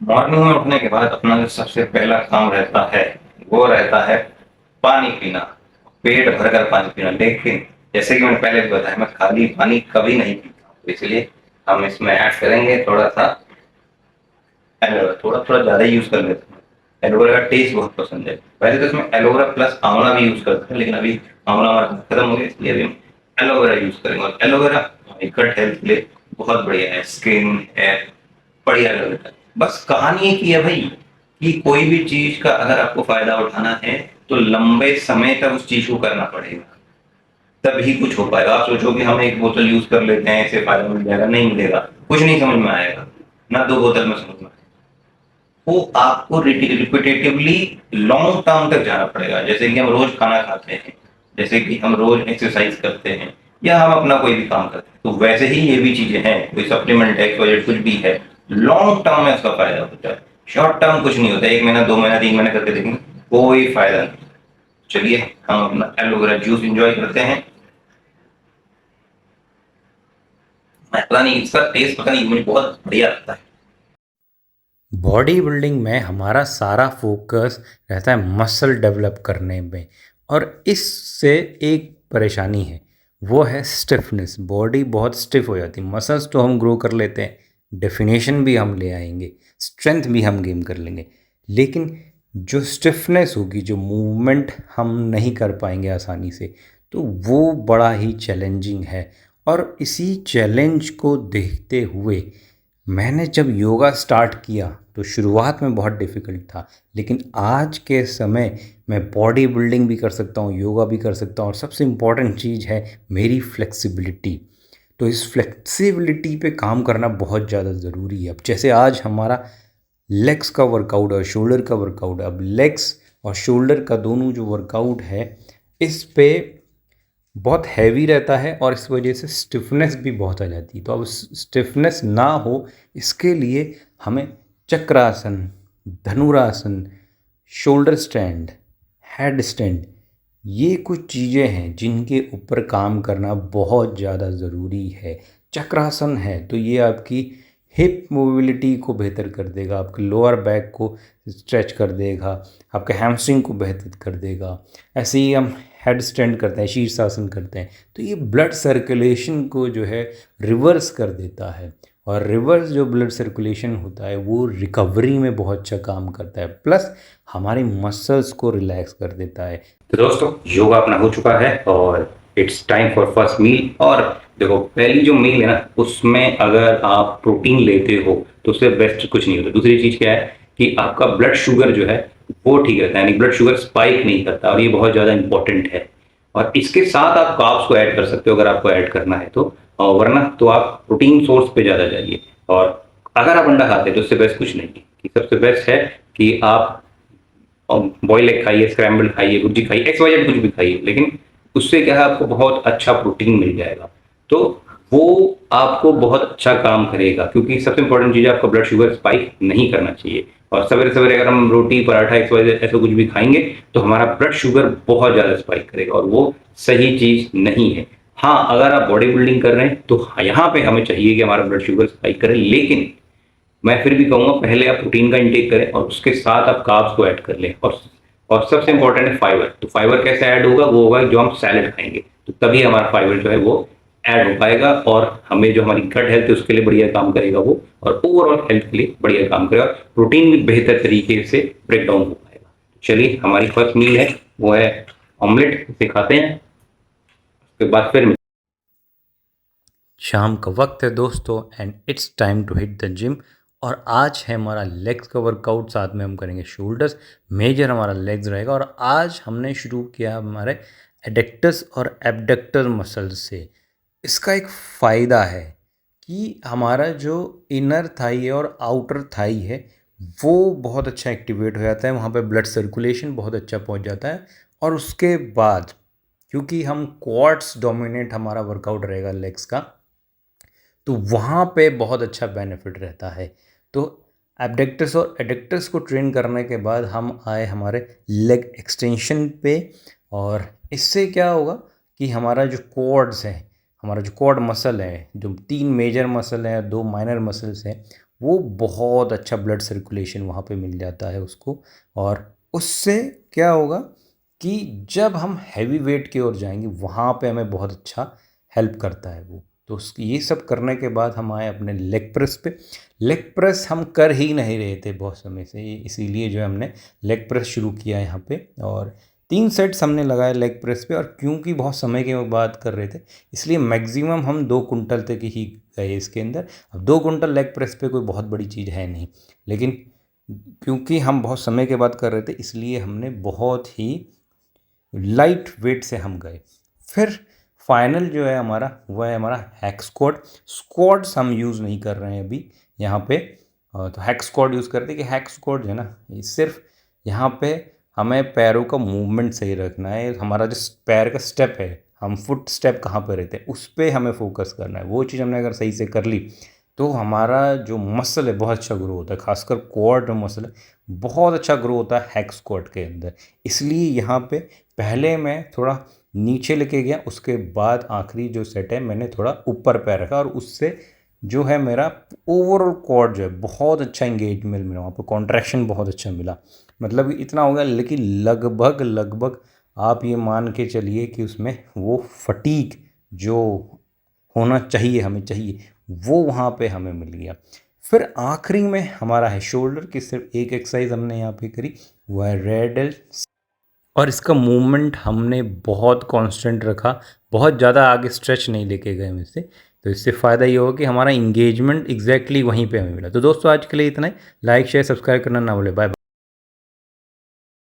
Morning में उठने के बाद अपना जो सबसे पहला काम रहता है वो रहता है पानी पीना, पेट भरकर पानी पीना। लेकिन जैसे कि मैंने पहले भी बताया, मैं खाली पानी कभी नहीं पीता हूँ, तो इसलिए हम इसमें ऐड करेंगे थोड़ा सा एलोवेरा। थोड़ा थोड़ा ज़्यादा यूज़ कर लेते हैं, एलोवेरा का टेस्ट बहुत पसंद है। पहले तो इसमें एलोवेरा प्लस आंवला भी यूज़ करते थे, लेकिन अभी आंवला हमारा खत्म हो गया, इसलिए अभी हम एलोवेरा यूज़ करेंगे। और एलोवेरा हमारी गट हेल्थ के लिए बहुत बढ़िया है, स्किन हेयर बढ़िया कर देता है। बस कहानी एक ही है भाई, कि कोई भी चीज का अगर आपको फायदा उठाना है तो लंबे समय तक उस चीज को करना पड़ेगा, तभी कुछ हो पाएगा। आप सोचो कि हम एक बोतल यूज कर लेते हैं, इससे फायदा मिल जाएगा, नहीं मिलेगा, कुछ नहीं समझ में आएगा, ना दो बोतल में समझ में आएगा। वो आपको रिपीटेटिवली लॉन्ग टर्म तक जाना पड़ेगा। जैसे कि हम रोज खाना खाते हैं, जैसे कि हम रोज एक्सरसाइज करते हैं, या हम अपना कोई भी काम करते हैं, तो वैसे ही ये भी चीजें हैं। कोई सप्लीमेंट है, कोई कुछ भी है, लॉन्ग टर्म में उसका फायदा होता है। शॉर्ट टर्म कुछ नहीं होता, एक महीना, 2 महीना, 3 महीने करके देखेंगे, कोई फायदा नहीं। चलिए हम अपना एलोवेरा जूस इंजॉय करते हैं। पता नहीं, इसका टेस्ट पता नहीं, मुझे बहुत बढ़िया लगता है। बॉडी बिल्डिंग में हमारा सारा फोकस रहता है मसल डेवलप करने में। और इससे एक परेशानी है, वो है स्टिफनेस। बॉडी बहुत स्टिफ हो जाती है। मसल्स तो हम ग्रो कर लेते हैं, डेफिनेशन भी हम ले आएंगे, स्ट्रेंथ भी हम गेन कर लेंगे, लेकिन जो स्टिफनेस होगी, जो मूवमेंट हम नहीं कर पाएंगे आसानी से, तो वो बड़ा ही चैलेंजिंग है। और इसी चैलेंज को देखते हुए मैंने जब योगा स्टार्ट किया तो शुरुआत में बहुत डिफ़िकल्ट था, लेकिन आज के समय मैं बॉडी बिल्डिंग भी कर सकता हूँ, योगा भी कर सकता हूँ, और सबसे इम्पॉर्टेंट चीज़ है मेरी फ्लेक्सिबिलिटी। तो इस फ्लेक्सिबिलिटी पे काम करना बहुत ज़्यादा ज़रूरी है। अब जैसे आज हमारा लेग्स का वर्कआउट और शोल्डर का वर्कआउट है, अब लेग्स और शोल्डर का दोनों जो वर्कआउट है, इस पे बहुत हैवी रहता है और इस वजह से स्टिफनेस भी बहुत आ जाती है। तो अब स्टिफनेस ना हो, इसके लिए हमें चक्रासन, धनुरासन, शोल्डर स्टैंड, हेड स्टैंड, ये कुछ चीज़ें हैं जिनके ऊपर काम करना बहुत ज़्यादा ज़रूरी है। चक्रासन है तो ये आपकी हिप मोबिलिटी को बेहतर कर देगा, आपके लोअर बैक को स्ट्रेच कर देगा, आपके हैमस्ट्रिंग को बेहतर कर देगा। ऐसे ही हम हेड स्टैंड करते हैं, शीर्षासन करते हैं, तो ये ब्लड सर्कुलेशन को जो है रिवर्स कर देता है। और रिवर्स जो ब्लड सर्कुलेशन होता है वो रिकवरी में बहुत अच्छा काम करता है, प्लस हमारे मसल्स को रिलैक्स कर देता है। तो दोस्तों, योगा अपना हो चुका है और it's time for first meal. और देखो, पहली जो मील है ना, उसमें अगर आप प्रोटीन लेते हो तो उससे बेस्ट कुछ नहीं होता। दूसरी चीज क्या है कि आपका ब्लड शुगर जो है वो ठीक रहता है, यानी ब्लड शुगर स्पाइक नहीं करता, और ये बहुत ज्यादा इंपॉर्टेंट है। और इसके साथ आप कार्ब्स को ऐड कर सकते हो अगर आपको ऐड करना है तो, और वरना तो आप प्रोटीन सोर्स पे ज्यादा जाइए। और अगर आप अंडा खाते हैं तो उससे बेस्ट कुछ नहीं है। कि सबसे बेस्ट है कि आप बॉयल एग खाइए, स्क्रैम्बल खाइए, भुर्जी खाइए, एक्स वाई जेड कुछ भी खाइए, लेकिन उससे क्या है, आपको बहुत अच्छा प्रोटीन मिल जाएगा। तो वो आपको बहुत अच्छा काम करेगा, क्योंकि सबसे इंपॉर्टेंट चीज़ है, आपका ब्लड शुगर स्पाइक नहीं करना चाहिए। और सवेरे सवेरे अगर हम रोटी, पराठा, एक्स वाई जेड ऐसा कुछ भी खाएंगे तो हमारा ब्लड शुगर बहुत ज़्यादा स्पाइक करेगा, और वो सही चीज़ नहीं है। हाँ, अगर आप बॉडी बिल्डिंग कर रहे हैं तो यहाँ पे हमें चाहिए कि हमारा ब्लड शुगर स्पाइक करे, लेकिन मैं फिर भी कहूंगा पहले आप प्रोटीन का इंटेक करें और उसके साथ आप कार्ब्स को ऐड कर लें। और सबसे इंपॉर्टेंट है फाइबर। तो फाइबर कैसे ऐड होगा, वो होगा जो हम सैलड खाएंगे, तो तभी हमारा फाइबर जो है वो ऐड हो पाएगा, और हमें जो हमारी गट हेल्थ है उसके लिए बढ़िया काम करेगा वो, और ओवरऑल हेल्थ के लिए बढ़िया काम करेगा। प्रोटीन भी बेहतर तरीके से ब्रेक डाउन हो पाएगा। चलिए, हमारी फर्स्ट मील है वो है ऑमलेट, इसे खाते हैं, उसके बाद फिर शाम का वक्त है दोस्तों, and it's time to hit the gym. और आज है हमारा लेग्स का वर्कआउट, साथ में हम करेंगे शोल्डर्स। मेजर हमारा लेग्स रहेगा, और आज हमने शुरू किया हमारे एडेक्टस और एबडक्टर मसल्स से। इसका एक फ़ायदा है कि हमारा जो इनर थाई है और आउटर थाई है वो बहुत अच्छा एक्टिवेट हो जाता है, वहाँ पे ब्लड सर्कुलेशन बहुत अच्छा पहुँच जाता है। और उसके बाद, क्योंकि हम क्वाड्स डोमिनेट हमारा वर्कआउट रहेगा लेग्स का, तो वहाँ पे बहुत अच्छा बेनिफिट रहता है। तो एब्डक्टर्स और एडक्टर्स को ट्रेन करने के बाद हम आए हमारे लेग एक्सटेंशन पे। और इससे क्या होगा कि हमारा जो क्वाड्स है, हमारा जो क्वाड मसल है, जो 3 मेजर मसल हैं, 2 माइनर मसल्स हैं, वो बहुत अच्छा ब्लड सर्कुलेशन वहाँ पे मिल जाता है उसको। और उससे क्या होगा कि जब हम हैवी वेट की ओर जाएंगे वहाँ पे हमें बहुत अच्छा हेल्प करता है वो। तो ये सब करने के बाद हम आए अपने लेग प्रेस पे। लेग प्रेस हम कर ही नहीं रहे थे बहुत समय से, इसीलिए जो है हमने लेग प्रेस शुरू किया यहाँ पे। और 3 सेट्स हमने लगाए लेग प्रेस पे, और क्योंकि बहुत समय के बाद कर रहे थे इसलिए मैक्सिमम हम 2 कुंटल तक ही गए इसके अंदर। अब 2 कुंटल लेग प्रेस पे कोई बहुत बड़ी चीज़ है नहीं, लेकिन क्योंकि हम बहुत समय के बाद कर रहे थे इसलिए हमने बहुत ही लाइट वेट से हम गए। फिर फाइनल जो है हमारा वह है हमारा हैक स्क्वाट। स्क्वाट्स हम यूज़ नहीं कर रहे हैं अभी यहाँ पे, तो हैक स्क्वाट यूज़ करते हैं कि हैक स्क्वाट जो है ना, ये सिर्फ यहाँ पे हमें पैरों का मूवमेंट सही रखना है। हमारा जो पैर का स्टेप है, हम फुट स्टेप कहाँ पर रहते हैं उस पर हमें फोकस करना है। वो चीज़ हमने अगर सही से कर ली तो हमारा जो मसल है बहुत अच्छा ग्रो होता है, खासकर क्वाड मसल बहुत अच्छा ग्रो होता है हैक स्क्वाट के अंदर। इसलिए यहाँ पे पहले मैं थोड़ा नीचे लेके गया, उसके बाद आखिरी जो सेट है मैंने थोड़ा ऊपर पैर रखा, और उससे जो है मेरा ओवरऑल क्वाड जो है बहुत अच्छा इंगेजमेंट मिला, वहाँ पर कॉन्ट्रैक्शन बहुत अच्छा मिला। मतलब इतना हो गया, लेकिन लगभग आप ये मान के चलिए कि उसमें वो फटीग जो होना चाहिए हमें चाहिए वो वहाँ पे हमें मिल गया। फिर आखिरी में हमारा है शोल्डर की, सिर्फ एक एक्सरसाइज हमने यहाँ पे करी, वो है रेडल। और इसका मूवमेंट हमने बहुत कांस्टेंट रखा, बहुत ज़्यादा आगे स्ट्रेच नहीं लेके गए हम इससे। तो इससे फ़ायदा ये होगा कि हमारा इंगेजमेंट एग्जैक्टली वहीं पे हमें मिला। तो दोस्तों आज के लिए इतना ही। लाइक शेयर सब्सक्राइब करना ना भूलें। बाय।